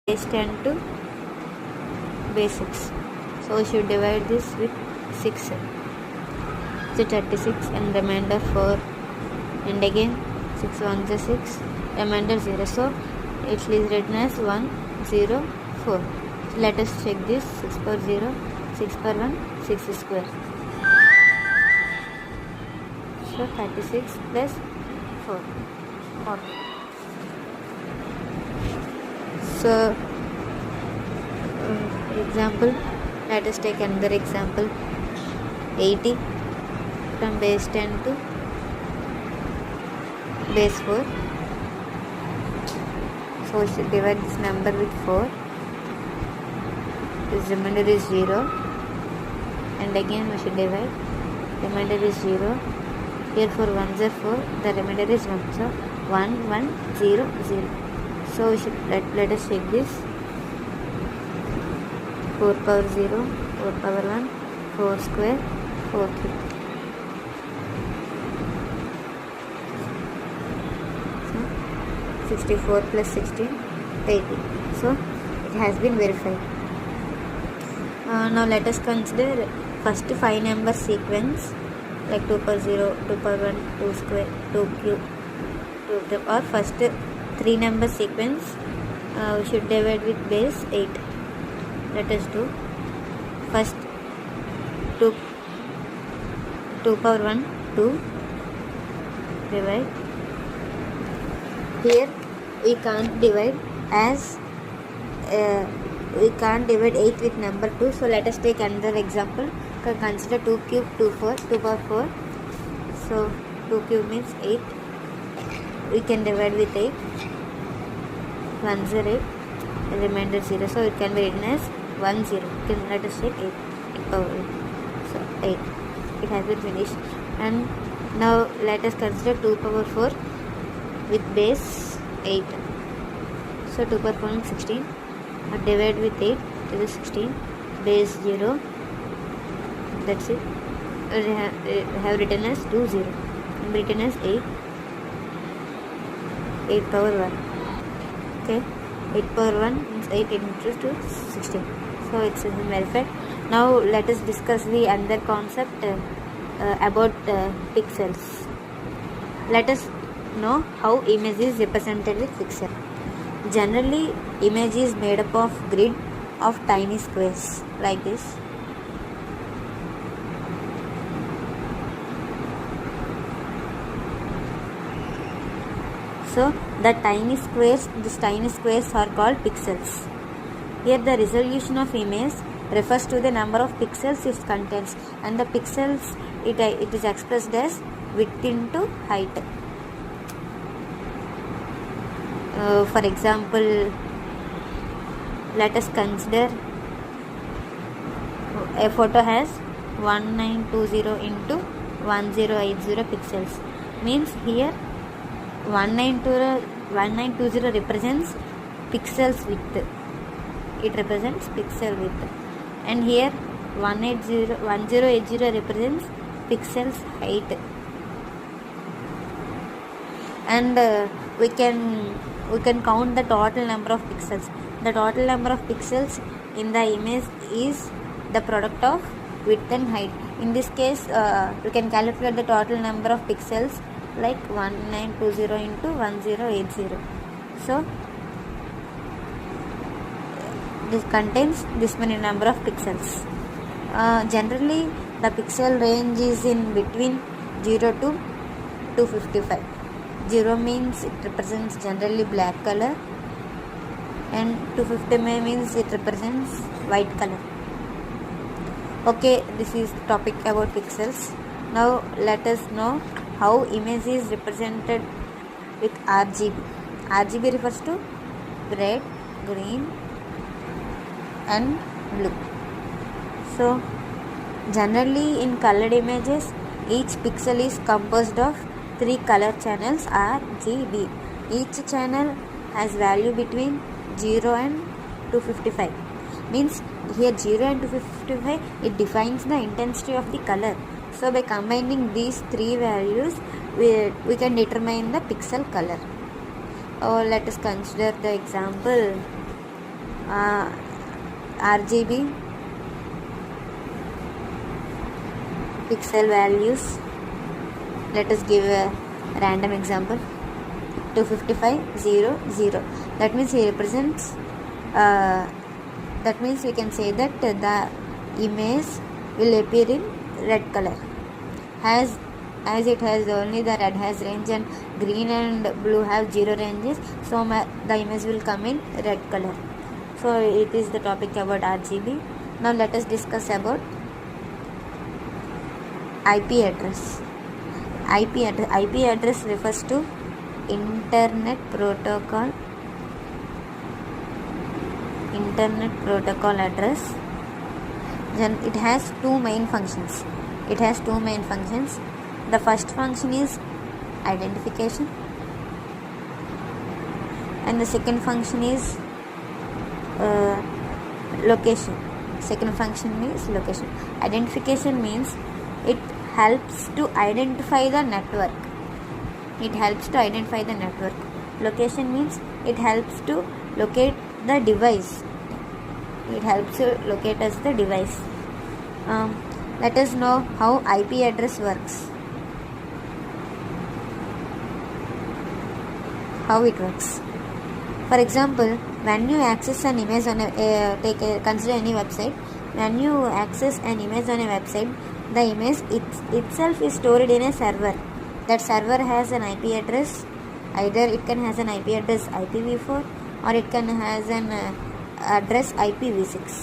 base 10 to base 6. So we should divide this with 6. So 36 and remainder 4, and again 6 1 is 6, remainder 0. So it is written as 1 0 4. So let us check this. 6 power 0, 6 power 1, 6 square. So 36 plus 4, 40. So example, let us take another example. 80 from base 10 to base 4. So we should divide this number with 4. This remainder is 0, and again we should divide. Remainder is 0. Here 4 1s are 4, the remainder is 1. So 1 1 0 0. So we should let us check this. 4 power 0, 4 power 1, 4 square, 4 cube. So 64 plus 16, 80. So it has been verified. Now let us consider first 5 number sequence, like 2 power 0, 2 power 1, 2 square, 2 cube, 2 cube, or first 3 number sequence. We should divide with base 8. Let us do. First 2 power 1, 2, divide. Here we can't divide as we can't divide 8 with number 2. So let us take another example. Consider 2 cube, 2 4, 2 power 4. So 2 cube means 8. We can divide with 8. 1 0, 8, remainder 0. So it can be written as 1 0. Let us take 8 power 8. So 8. It has been finished. And now let us consider 2 power 4 with base 8. So 2 power 4 is 16. Now divide with 8. It is 16. Base 0. That's it. We have written as 2 0. And written as 8. 8 power 1. Okay, 8 power 1 means 8 into 2, 16. So it's verified. Now let us discuss the another concept about pixels. Let us know how image is represented with pixel. Generally, image is made up of grid of tiny squares like this. So these tiny squares are called pixels. Here the resolution of image refers to the number of pixels it contains, and the pixels it is expressed as width into height. For example, let us consider a photo has 1920 into 1080 pixels. Means here 1920 represents pixels width. It represents pixel width. And here 1080 represents pixels height. And we can count the total number of pixels. The total number of pixels in the image is the product of width and height. In this case, we can calculate the total number of pixels like 1920 into 1080. So this contains this many number of pixels. Generally the pixel range is in between 0 to 255. 0 means it represents generally black color, and 250 means it represents white color. Okay, this is the topic about pixels. Now let us know how image is represented with RGB. RGB refers to red, green and blue. So generally in colored images, each pixel is composed of 3 color channels RGB. Each channel has value between 0 and 255. Means here 0 and 255, it defines the intensity of the color. So by combining these 3 values, we can determine the pixel color. Let us consider the example RGB pixel values. Let us give a random example. 25500. That means he represents. That means we can say that the image will appear in red color. As it has only the red has range and green and blue have 0 ranges, so the image will come in red color. So it is the topic about RGB. Now let us discuss about IP address. IP address refers to Internet Protocol address. Then it has two main functions. The first function is identification, and the second function is location. Identification means it helps to identify the network. Location means it helps to locate the device. Let us know how IP address works. How it works. For example, when you access an image on consider any website. When you access an image on a website, the image itself is stored in a server. That server has an IP address. Either it can has an IP address IPv4 or it can has an address IPv6.